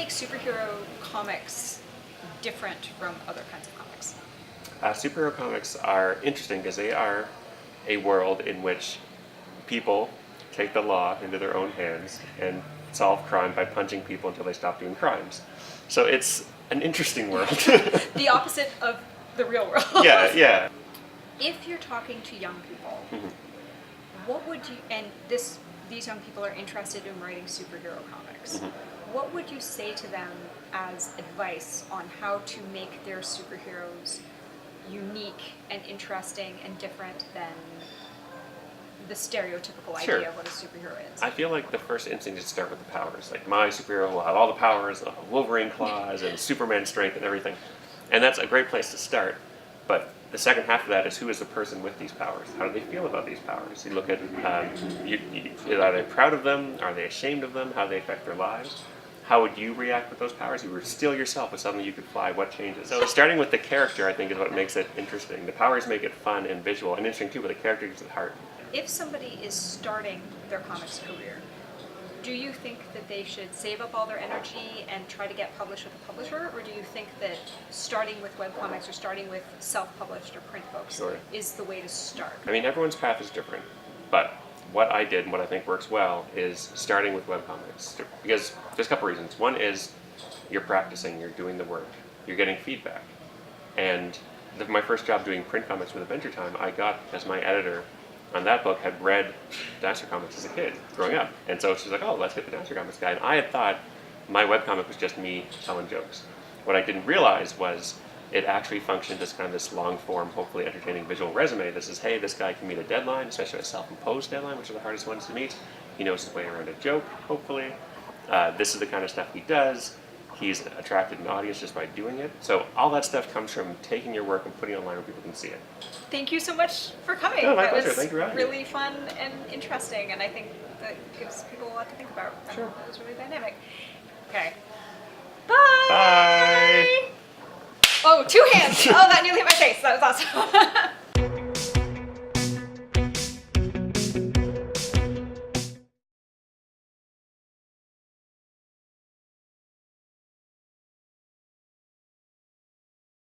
make superhero comics different from other kinds of comics? Superhero comics are interesting because they are a world in which people take the law into their own hands and solve crime by punching people until they stop doing crimes. So it's an interesting world. The opposite of the real world. Yeah. If you're talking to young people, what would you, and these young people are interested in writing superhero comics, what would you say to them as advice on how to make their superheroes unique and interesting and different than the stereotypical idea of what a superhero is? I feel like the first instinct is to start with the powers. Like, my superhero will have all the powers, Wolverine claws and Superman strength and everything. And that's a great place to start. But the second half of that is, who is the person with these powers? How do they feel about these powers? You look at, are they proud of them? Are they ashamed of them? How do they affect their lives? How would you react with those powers? You were still yourself, but suddenly you could fly. What changes? So starting with the character, I think, is what makes it interesting. The powers make it fun and visual and interesting too, but the character gives it heart. If somebody is starting their comics career, do you think that they should save up all their energy and try to get published with a publisher, or do you think that starting with webcomics or starting with self-published or print books is the way to start? I mean, everyone's path is different, but what I did and what I think works well is starting with webcomics, because there's a couple reasons. One is you're practicing, you're doing the work, you're getting feedback. And my first job doing print comics with Adventure Time, I got, as my editor on that book, had read Dinosaur comics as a kid growing up. And so she's like, oh, let's get the Dinosaur comics guy. And I had thought my webcomic was just me telling jokes. What I didn't realize was it actually functioned as kind of this long-form, hopefully entertaining visual resume that says, hey, this guy can meet a deadline, especially a self-imposed deadline, which are the hardest ones to meet. He knows his way around a joke, hopefully. This is the kind of stuff he does. He's attracted an audience just by doing it. So all that stuff comes from taking your work and putting it online where people can see it. Thank you so much for coming. No, my that pleasure. was Thank you for having me. really fun and interesting, and I think that gives people a lot to think about. Sure. It was really dynamic. Okay. Bye! Bye! Oh, 2 hands! Oh, that nearly hit my face. That was awesome.